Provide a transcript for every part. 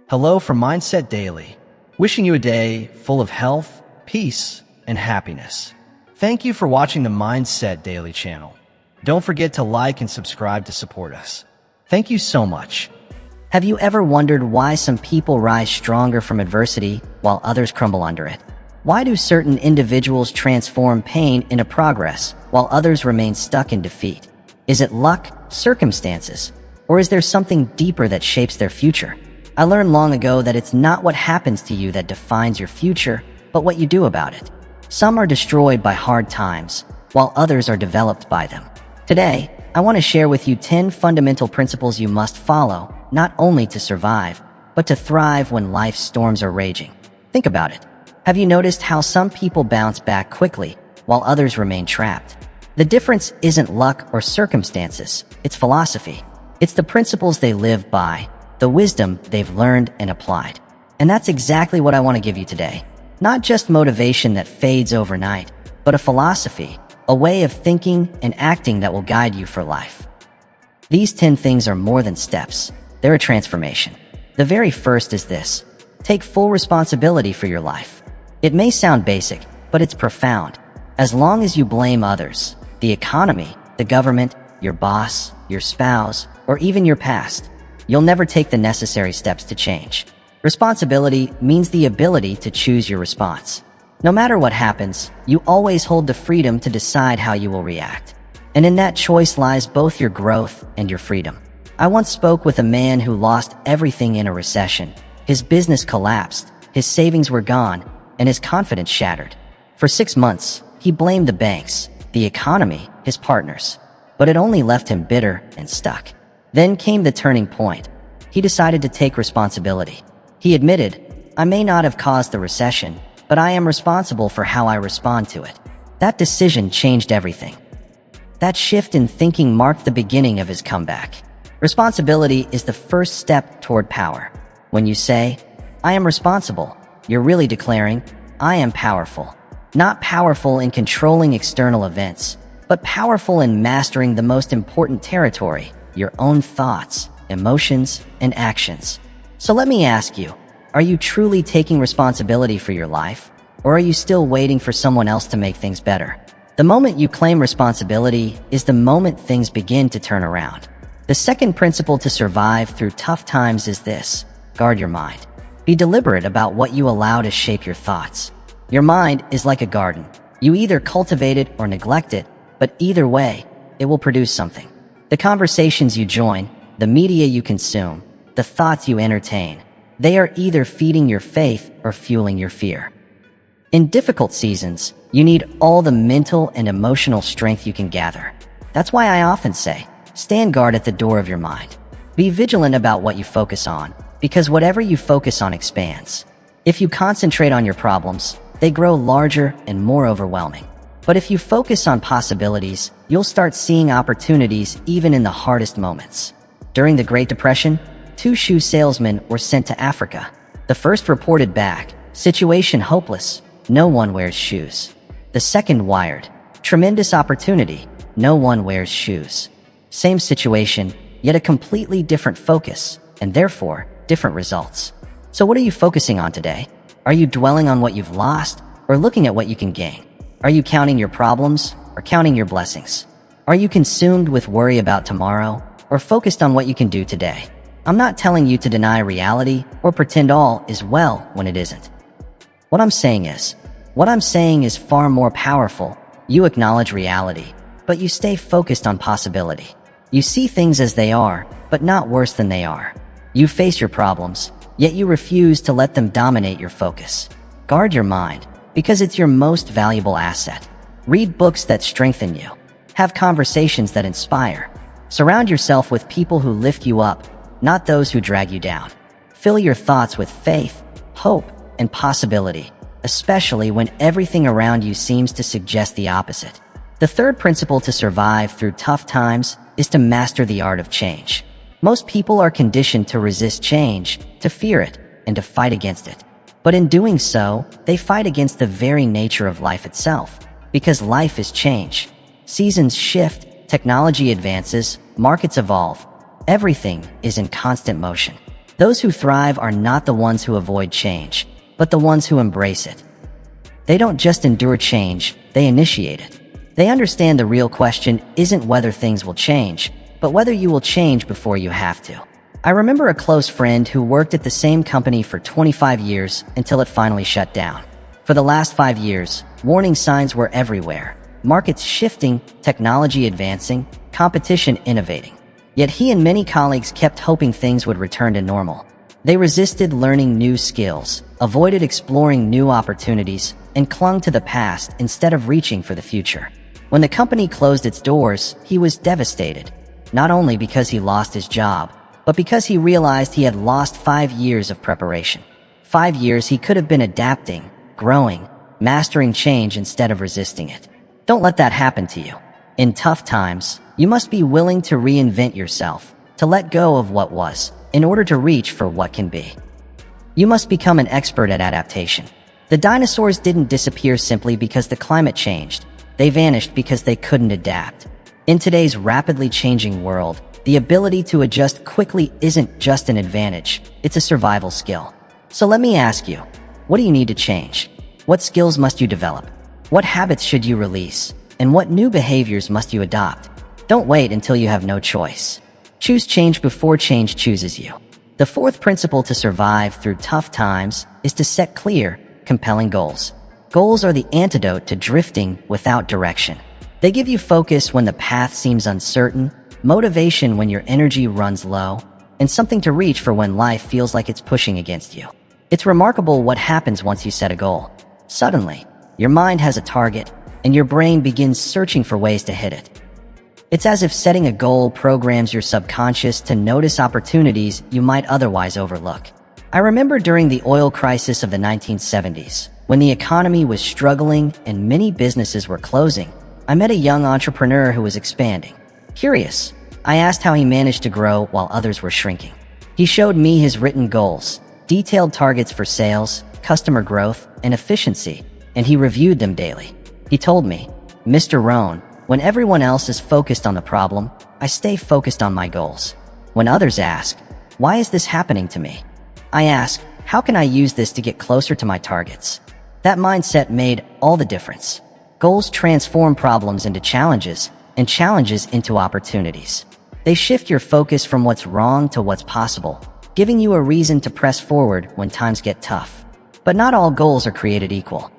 Hello from Mindset Daily, wishing you a day full of health, peace, and happiness. Thank you for watching the Mindset Daily channel. Don't forget to like and subscribe to support us. Thank you so much. Have you ever wondered why some people rise stronger from adversity while others crumble under it? Why do certain individuals transform pain into progress while others remain stuck in defeat? Is it luck, circumstances, or is there something deeper that shapes their future? I learned long ago that it's not what happens to you that defines your future, but what you do about it. Some are destroyed by hard times, while others are developed by them. Today, I want to share with you 10 fundamental principles you must follow, not only to survive, but to thrive when life's storms are raging. Think about it. Have you noticed how some people bounce back quickly, while others remain trapped? The difference isn't luck or circumstances, it's philosophy. It's the principles they live by, the wisdom they've learned and applied. And that's exactly what I want to give you today. Not just motivation that fades overnight, but a philosophy, a way of thinking and acting that will guide you for life. These 10 things are more than steps. They're a transformation. The very first is this: take full responsibility for your life. It may sound basic, but it's profound. As long as you blame others, the economy, the government, your boss, your spouse, or even your past, you'll never take the necessary steps to change. Responsibility means the ability to choose your response. No matter what happens, you always hold the freedom to decide how you will react. And in that choice lies both your growth and your freedom. I once spoke with a man who lost everything in a recession. His business collapsed, his savings were gone, and his confidence shattered. For 6 months, he blamed the banks, the economy, his partners. But it only left him bitter and stuck. Then came the turning point. He decided to take responsibility. He admitted, "I may not have caused the recession, but I am responsible for how I respond to it." That decision changed everything. That shift in thinking marked the beginning of his comeback. Responsibility is the first step toward power. When you say, "I am responsible," you're really declaring, "I am powerful." Not powerful in controlling external events, but powerful in mastering the most important territory: your own thoughts, emotions, and actions. So let me ask you, are you truly taking responsibility for your life, or are you still waiting for someone else to make things better? The moment you claim responsibility is the moment things begin to turn around. The second principle to survive through tough times is this: guard your mind. Be deliberate about what you allow to shape your thoughts. Your mind is like a garden. You either cultivate it or neglect it, but either way, it will produce something. The conversations you join, the media you consume, the thoughts you entertain, they are either feeding your faith or fueling your fear. In difficult seasons, you need all the mental and emotional strength you can gather. That's why I often say, stand guard at the door of your mind. Be vigilant about what you focus on, because whatever you focus on expands. If you concentrate on your problems, they grow larger and more overwhelming. But if you focus on possibilities, you'll start seeing opportunities even in the hardest moments. During the Great Depression, 2 shoe salesmen were sent to Africa. The first reported back, "Situation hopeless, no one wears shoes." The second wired, "Tremendous opportunity, no one wears shoes." Same situation, yet a completely different focus, and therefore, different results. So what are you focusing on today? Are you dwelling on what you've lost, or looking at what you can gain? Are you counting your problems, or counting your blessings? Are you consumed with worry about tomorrow, or focused on what you can do today? I'm not telling you to deny reality or pretend all is well when it isn't. What I'm saying is far more powerful. You acknowledge reality, but you stay focused on possibility. You see things as they are, but not worse than they are. You face your problems, yet you refuse to let them dominate your focus. Guard your mind, because it's your most valuable asset. Read books that strengthen you. Have conversations that inspire. Surround yourself with people who lift you up, not those who drag you down. Fill your thoughts with faith, hope, and possibility, especially when everything around you seems to suggest the opposite. The third principle to survive through tough times is to master the art of change. Most people are conditioned to resist change, to fear it, and to fight against it. But in doing so, they fight against the very nature of life itself, because life is change. Seasons shift, technology advances, markets evolve. Everything is in constant motion. Those who thrive are not the ones who avoid change, but the ones who embrace it. They don't just endure change, they initiate it. They understand the real question isn't whether things will change, but whether you will change before you have to. I remember a close friend who worked at the same company for 25 years until it finally shut down. For the last 5 years, warning signs were everywhere. Markets shifting, technology advancing, competition innovating. Yet he and many colleagues kept hoping things would return to normal. They resisted learning new skills, avoided exploring new opportunities, and clung to the past instead of reaching for the future. When the company closed its doors, he was devastated, not only because he lost his job, but because he realized he had lost 5 years of preparation. 5 years he could have been adapting, growing, mastering change instead of resisting it. Don't let that happen to you. In tough times, you must be willing to reinvent yourself, to let go of what was, in order to reach for what can be. You must become an expert at adaptation. The dinosaurs didn't disappear simply because the climate changed. They vanished because they couldn't adapt. In today's rapidly changing world, the ability to adjust quickly isn't just an advantage, it's a survival skill. So let me ask you, what do you need to change? What skills must you develop? What habits should you release? And what new behaviors must you adopt? Don't wait until you have no choice. Choose change before change chooses you. The fourth principle to survive through tough times is to set clear, compelling goals. Goals are the antidote to drifting without direction. They give you focus when the path seems uncertain, motivation when your energy runs low, and something to reach for when life feels like it's pushing against you. It's remarkable what happens once you set a goal. Suddenly, your mind has a target, and your brain begins searching for ways to hit it. It's as if setting a goal programs your subconscious to notice opportunities you might otherwise overlook. I remember during the oil crisis of the 1970s, when the economy was struggling and many businesses were closing, I met a young entrepreneur who was expanding. Curious, I asked how he managed to grow while others were shrinking. He showed me his written goals, detailed targets for sales, customer growth, and efficiency, and he reviewed them daily. He told me, "Mr. Rohn, when everyone else is focused on the problem, I stay focused on my goals. When others ask, why is this happening to me? I ask, how can I use this to get closer to my targets?" That mindset made all the difference. Goals transform problems into challenges, and challenges into opportunities. They shift your focus from what's wrong to what's possible, giving you a reason to press forward when times get tough. But not all goals are created equal.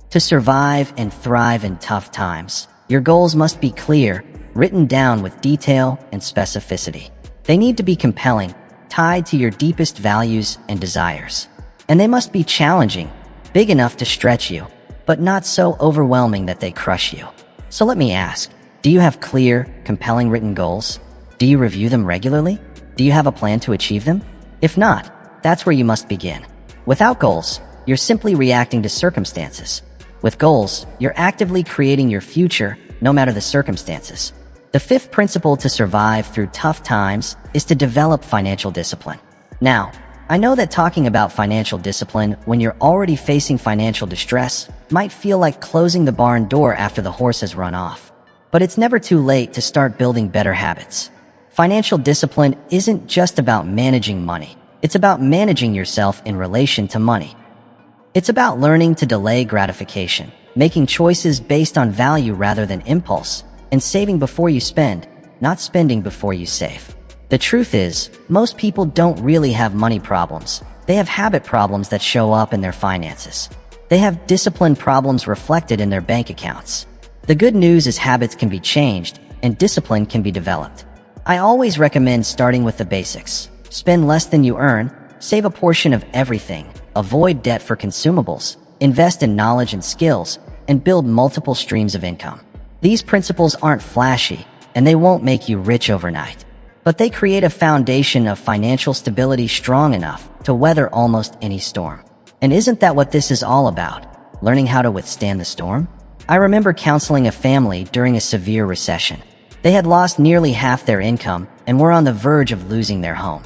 To survive and thrive in tough times, your goals must be clear, written down with detail and specificity. They need to be compelling, tied to your deepest values and desires. And they must be challenging, big enough to stretch you, but not so overwhelming that they crush you. So let me ask, do you have clear, compelling written goals? Do you review them regularly? Do you have a plan to achieve them? If not, that's where you must begin. Without goals, you're simply reacting to circumstances. With goals, you're actively creating your future, no matter the circumstances. The fifth principle to survive through tough times is to develop financial discipline. Now, I know that talking about financial discipline when you're already facing financial distress might feel like closing the barn door after the horse has run off. But it's never too late to start building better habits. Financial discipline isn't just about managing money. It's about managing yourself in relation to money. It's about learning to delay gratification, making choices based on value rather than impulse, and saving before you spend, not spending before you save. The truth is, most people don't really have money problems. They have habit problems that show up in their finances. They have discipline problems reflected in their bank accounts. The good news is habits can be changed, and discipline can be developed. I always recommend starting with the basics. Spend less than you earn, save a portion of everything, avoid debt for consumables, invest in knowledge and skills, and build multiple streams of income. These principles aren't flashy, and they won't make you rich overnight. But they create a foundation of financial stability strong enough to weather almost any storm. And isn't that what this is all about? Learning how to withstand the storm? I remember counseling a family during a severe recession. They had lost nearly half their income and were on the verge of losing their home.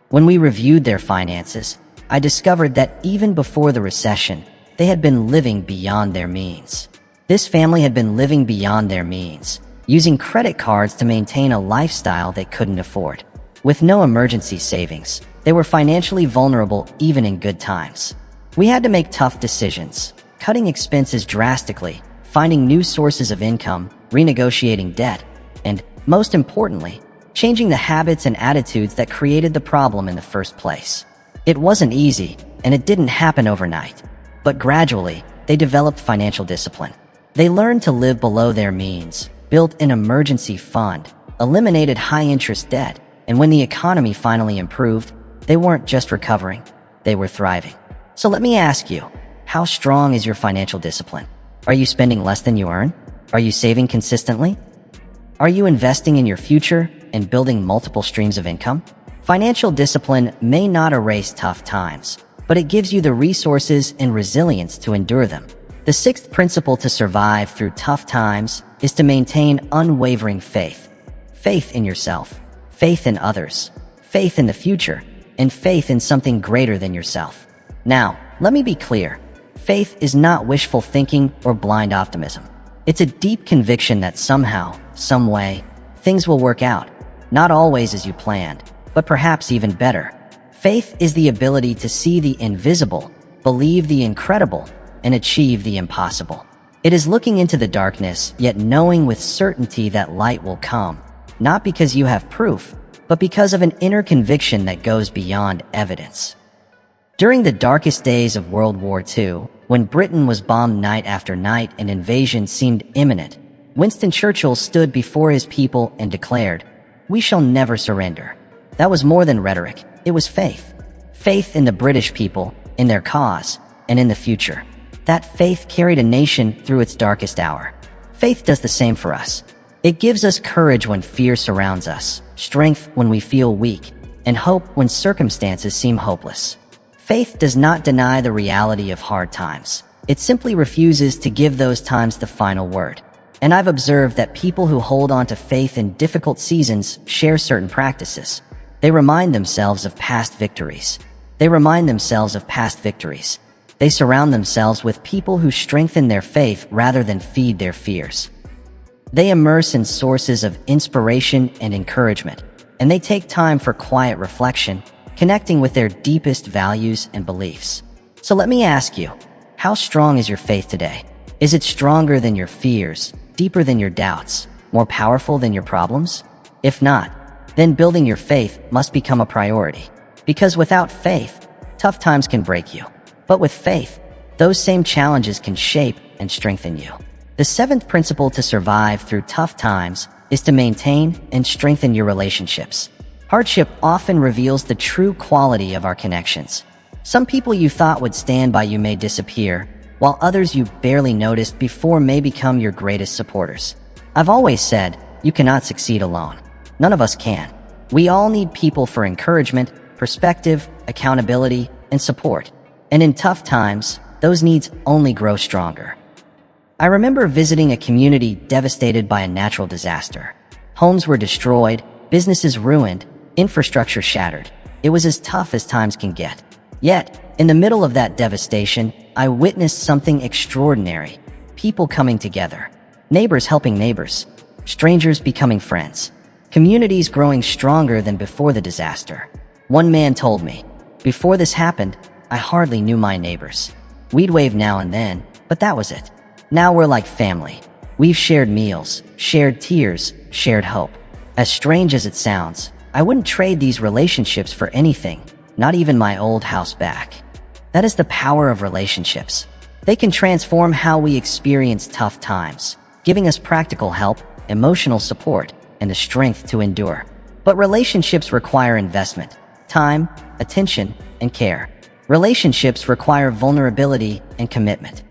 When we reviewed their finances, I discovered that even before the recession, they had been living beyond their means. This family had been living beyond their means, using credit cards to maintain a lifestyle they couldn't afford. With no emergency savings, they were financially vulnerable even in good times. We had to make tough decisions, cutting expenses drastically, finding new sources of income, renegotiating debt, and, most importantly, changing the habits and attitudes that created the problem in the first place. It wasn't easy, and it didn't happen overnight. But gradually, they developed financial discipline. They learned to live below their means, built an emergency fund, eliminated high-interest debt, and when the economy finally improved, they weren't just recovering, they were thriving. So let me ask you, how strong is your financial discipline? Are you spending less than you earn? Are you saving consistently? Are you investing in your future and building multiple streams of income? Financial discipline may not erase tough times, but it gives you the resources and resilience to endure them. The sixth principle to survive through tough times is to maintain unwavering faith. Faith in yourself, faith in others, faith in the future, and faith in something greater than yourself. Now, let me be clear. Faith is not wishful thinking or blind optimism. It's a deep conviction that somehow, some way, things will work out. Not always as you planned, but perhaps even better. Faith is the ability to see the invisible, believe the incredible, and achieve the impossible. It is looking into the darkness, yet knowing with certainty that light will come, not because you have proof, but because of an inner conviction that goes beyond evidence. During the darkest days of World War II, when Britain was bombed night after night and invasion seemed imminent, Winston Churchill stood before his people and declared, "We shall never surrender." That was more than rhetoric, it was faith. Faith in the British people, in their cause, and in the future. That faith carried a nation through its darkest hour. Faith does the same for us. It gives us courage when fear surrounds us, strength when we feel weak, and hope when circumstances seem hopeless. Faith does not deny the reality of hard times. It simply refuses to give those times the final word. And I've observed that people who hold on to faith in difficult seasons share certain practices. They remind themselves of past victories. They surround themselves with people who strengthen their faith rather than feed their fears. They immerse in sources of inspiration and encouragement, and they take time for quiet reflection, connecting with their deepest values and beliefs. So let me ask you, how strong is your faith today? Is it stronger than your fears, deeper than your doubts, more powerful than your problems? If not, then building your faith must become a priority. Because without faith, tough times can break you. But with faith, those same challenges can shape and strengthen you. The seventh principle to survive through tough times is to maintain and strengthen your relationships. Hardship often reveals the true quality of our connections. Some people you thought would stand by you may disappear, while others you barely noticed before may become your greatest supporters. I've always said, you cannot succeed alone. None of us can. We all need people for encouragement, perspective, accountability, and support. And in tough times, those needs only grow stronger. I remember visiting a community devastated by a natural disaster. Homes were destroyed, businesses ruined, infrastructure shattered. It was as tough as times can get. Yet, in the middle of that devastation, I witnessed something extraordinary. People coming together. Neighbors helping neighbors. Strangers becoming friends. Communities growing stronger than before the disaster. One man told me, "Before this happened, I hardly knew my neighbors. We'd wave now and then, but that was it. Now we're like family. We've shared meals, shared tears, shared hope." As strange as it sounds, I wouldn't trade these relationships for anything, not even my old house back. That is the power of relationships. They can transform how we experience tough times, giving us practical help, emotional support, and the strength to endure. But relationships require investment, time, attention, and care. Relationships require vulnerability and commitment.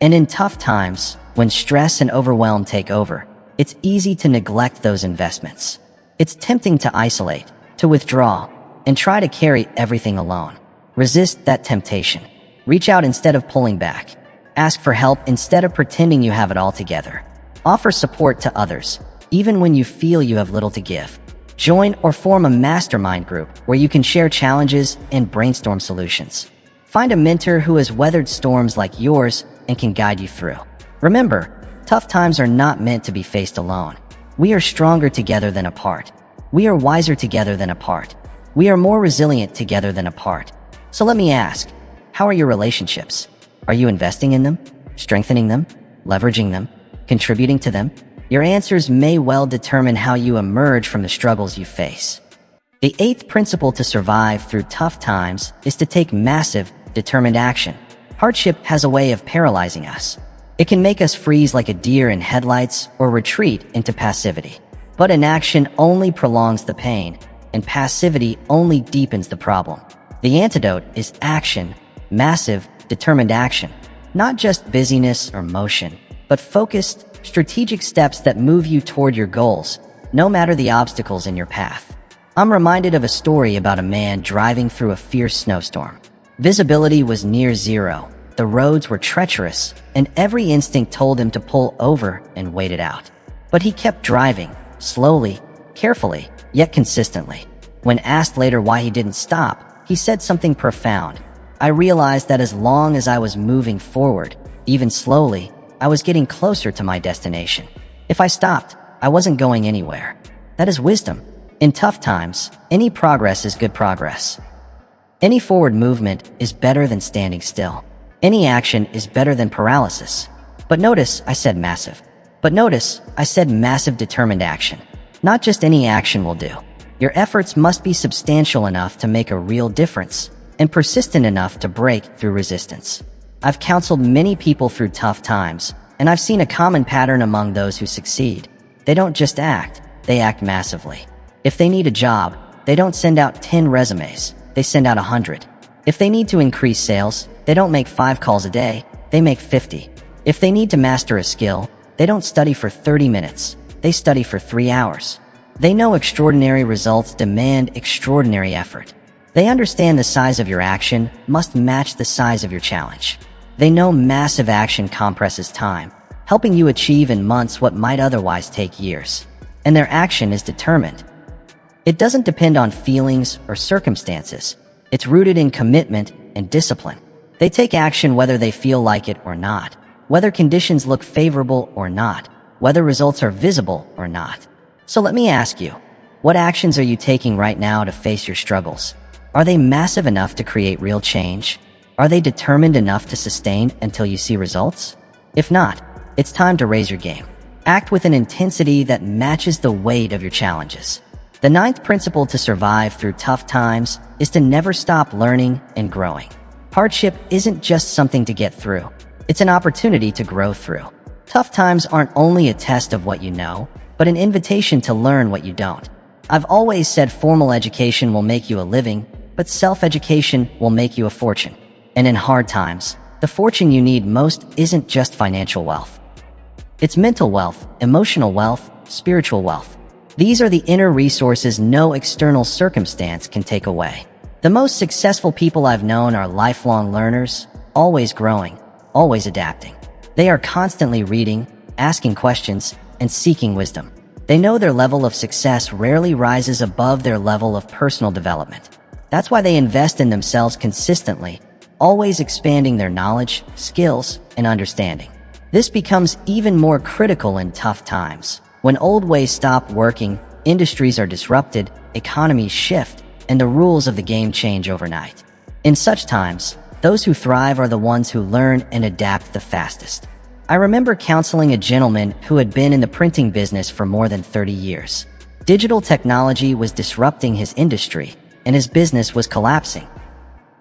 And in tough times, when stress and overwhelm take over, it's easy to neglect those investments. It's tempting to isolate, to withdraw, and try to carry everything alone. Resist that temptation. Reach out instead of pulling back. Ask for help instead of pretending you have it all together. Offer support to others, even when you feel you have little to give. Join or form a mastermind group where you can share challenges and brainstorm solutions. Find a mentor who has weathered storms like yours and can guide you through. Remember, tough times are not meant to be faced alone. We are stronger together than apart. We are wiser together than apart. We are more resilient together than apart. So let me ask, how are your relationships? Are you investing in them? Strengthening them? Leveraging them? Contributing to them? Your answers may well determine how you emerge from the struggles you face. The eighth principle to survive through tough times is to take massive, determined action. Hardship has a way of paralyzing us. It can make us freeze like a deer in headlights or retreat into passivity. But inaction only prolongs the pain, and passivity only deepens the problem. The antidote is action, massive, determined action. Not just busyness or motion, but focused, strategic steps that move you toward your goals, no matter the obstacles in your path. I'm reminded of a story about a man driving through a fierce snowstorm. Visibility was near zero, the roads were treacherous, and every instinct told him to pull over and wait it out. But he kept driving, slowly, carefully, yet consistently. When asked later why he didn't stop, he said something profound. I realized that as long as I was moving forward, even slowly, I was getting closer to my destination. If I stopped, I wasn't going anywhere. That is wisdom. In tough times, any progress is good progress. Any forward movement is better than standing still. Any action is better than paralysis. But notice I said massive. Determined action. Not just any action will do. Your efforts must be substantial enough to make a real difference and persistent enough to break through resistance. I've counseled many people through tough times, and I've seen a common pattern among those who succeed. They don't just act, they act massively. If they need a job, they don't send out 10 resumes, they send out 100. If they need to increase sales, they don't make 5 calls a day, they make 50. If they need to master a skill, they don't study for 30 minutes, they study for 3 hours. They know extraordinary results demand extraordinary effort. They understand the size of your action must match the size of your challenge. They know massive action compresses time, helping you achieve in months what might otherwise take years. And their action is determined. It doesn't depend on feelings or circumstances. It's rooted in commitment and discipline. They take action whether they feel like it or not, whether conditions look favorable or not, whether results are visible or not. So let me ask you, what actions are you taking right now to face your struggles? Are they massive enough to create real change? Are they determined enough to sustain until you see results? If not, it's time to raise your game. Act with an intensity that matches the weight of your challenges. The ninth principle to survive through tough times is to never stop learning and growing. Hardship isn't just something to get through. It's an opportunity to grow through. Tough times aren't only a test of what you know, but an invitation to learn what you don't. I've always said formal education will make you a living, but self-education will make you a fortune. And in hard times, the fortune you need most isn't just financial wealth. It's mental wealth, emotional wealth, spiritual wealth. These are the inner resources no external circumstance can take away. The most successful people I've known are lifelong learners, always growing, always adapting. They are constantly reading, asking questions, and seeking wisdom. They know their level of success rarely rises above their level of personal development. That's why they invest in themselves consistently, always expanding their knowledge, skills, and understanding. This becomes even more critical in tough times. When old ways stop working, industries are disrupted, economies shift, and the rules of the game change overnight. In such times, those who thrive are the ones who learn and adapt the fastest. I remember counseling a gentleman who had been in the printing business for more than 30 years. Digital technology was disrupting his industry, and his business was collapsing.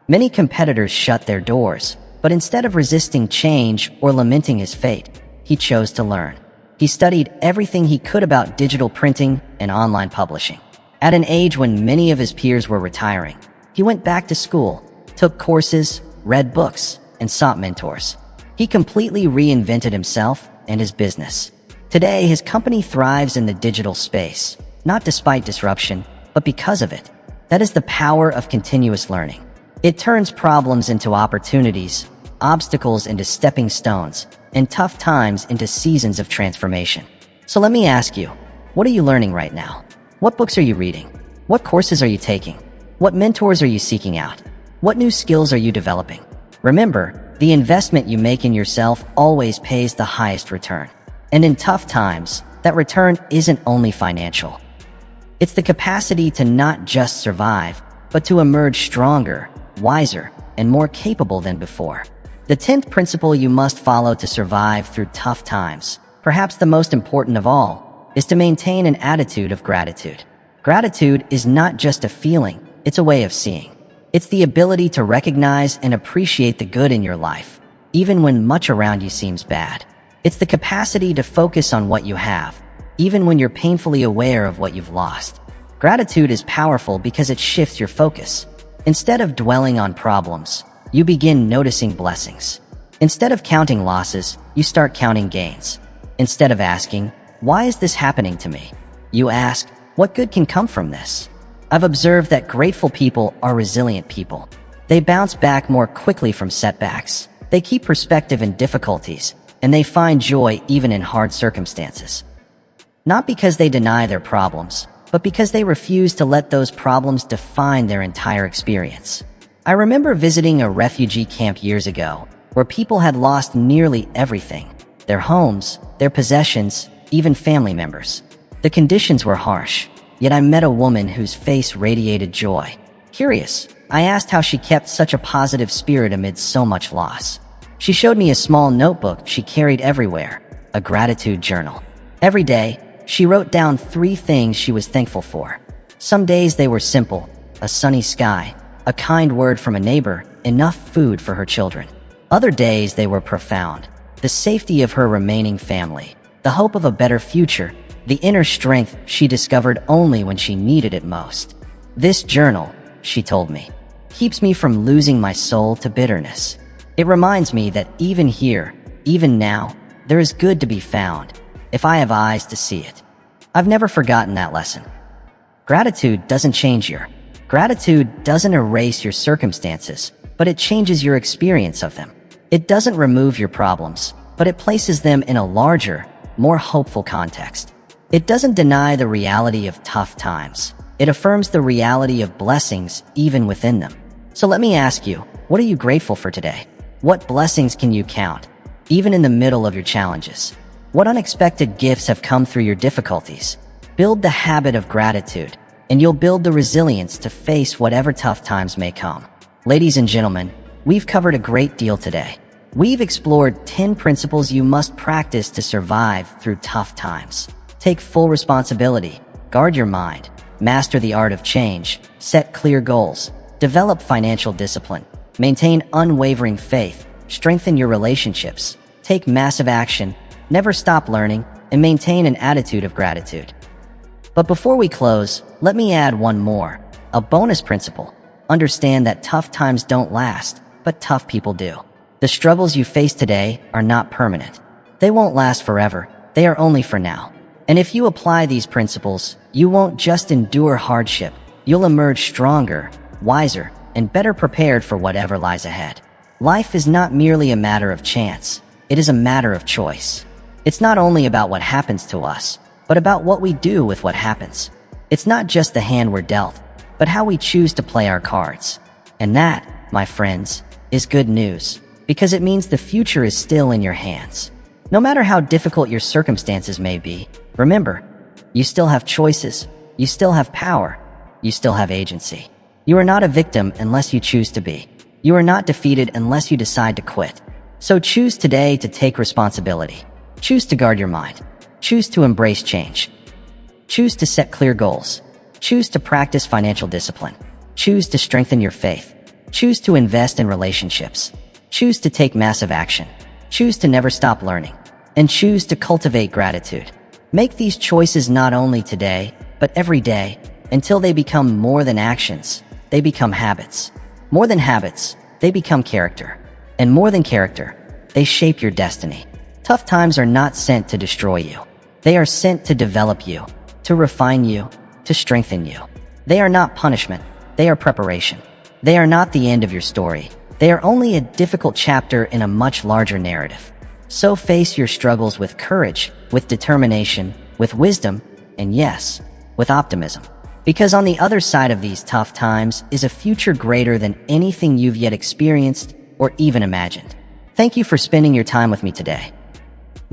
Many competitors shut their doors, but instead of resisting change or lamenting his fate, he chose to learn. He studied everything he could about digital printing and online publishing. At an age when many of his peers were retiring, he went back to school, took courses, read books, and sought mentors. He completely reinvented himself and his business. Today, his company thrives in the digital space, not despite disruption, but because of it. That is the power of continuous learning. It turns problems into opportunities, obstacles into stepping stones, and tough times into seasons of transformation. So let me ask you, what are you learning right now? What books are you reading? What courses are you taking? What mentors are you seeking out? What new skills are you developing? Remember, the investment you make in yourself always pays the highest return. And in tough times, that return isn't only financial. It's the capacity to not just survive, but to emerge stronger, wiser, and more capable than before. The 10th principle you must follow to survive through tough times, perhaps the most important of all, is to maintain an attitude of gratitude. Gratitude is not just a feeling, it's a way of seeing. It's the ability to recognize and appreciate the good in your life, even when much around you seems bad. It's the capacity to focus on what you have, even when you're painfully aware of what you've lost. Gratitude is powerful because it shifts your focus. Instead of dwelling on problems, you begin noticing blessings. Instead of counting losses, you start counting gains. Instead of asking, "Why is this happening to me?" you ask, "What good can come from this?" I've observed that grateful people are resilient people. They bounce back more quickly from setbacks. They keep perspective in difficulties, and they find joy even in hard circumstances. Not because they deny their problems, but because they refuse to let those problems define their entire experience. I remember visiting a refugee camp years ago, where people had lost nearly everything: their homes, their possessions, even family members. The conditions were harsh, yet I met a woman whose face radiated joy. Curious, I asked how she kept such a positive spirit amid so much loss. She showed me a small notebook she carried everywhere, a gratitude journal. Every day, she wrote down 3 things she was thankful for. Some days they were simple: a sunny sky, a kind word from a neighbor, enough food for her children. Other days they were profound: the safety of her remaining family, the hope of a better future, the inner strength she discovered only when she needed it most. "This journal," she told me, "keeps me from losing my soul to bitterness. It reminds me that even here, even now, there is good to be found, if I have eyes to see it." I've never forgotten that lesson. Gratitude doesn't erase your circumstances, but it changes your experience of them. It doesn't remove your problems, but it places them in a larger, more hopeful context. It doesn't deny the reality of tough times. It affirms the reality of blessings even within them. So let me ask you, what are you grateful for today? What blessings can you count, even in the middle of your challenges? What unexpected gifts have come through your difficulties? Build the habit of gratitude, and you'll build the resilience to face whatever tough times may come. Ladies and gentlemen, we've covered a great deal today. We've explored 10 principles you must practice to survive through tough times. Take full responsibility, guard your mind, master the art of change, set clear goals, develop financial discipline, maintain unwavering faith, strengthen your relationships, take massive action, never stop learning, and maintain an attitude of gratitude. But before we close, let me add one more, a bonus principle. Understand that tough times don't last, but tough people do. The struggles you face today are not permanent. They won't last forever, they are only for now. And if you apply these principles, you won't just endure hardship, you'll emerge stronger, wiser, and better prepared for whatever lies ahead. Life is not merely a matter of chance, it is a matter of choice. It's not only about what happens to us, but about what we do with what happens. It's not just the hand we're dealt, but how we choose to play our cards. And that, my friends, is good news, because it means the future is still in your hands. No matter how difficult your circumstances may be, remember, you still have choices, you still have power, you still have agency. You are not a victim unless you choose to be. You are not defeated unless you decide to quit. So choose today to take responsibility. Choose to guard your mind. Choose to embrace change. Choose to set clear goals. Choose to practice financial discipline. Choose to strengthen your faith. Choose to invest in relationships. Choose to take massive action. Choose to never stop learning. And choose to cultivate gratitude. Make these choices not only today, but every day, until they become more than actions. They become habits. More than habits, they become character. And more than character, they shape your destiny. Tough times are not sent to destroy you. They are sent to develop you, to refine you, to strengthen you. They are not punishment, they are preparation. They are not the end of your story. They are only a difficult chapter in a much larger narrative. So face your struggles with courage, with determination, with wisdom, and yes, with optimism. Because on the other side of these tough times is a future greater than anything you've yet experienced or even imagined. Thank you for spending your time with me today.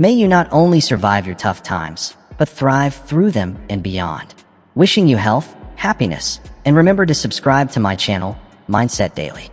May you not only survive your tough times, but thrive through them and beyond. Wishing you health, happiness, and remember to subscribe to my channel, Mindset Daily.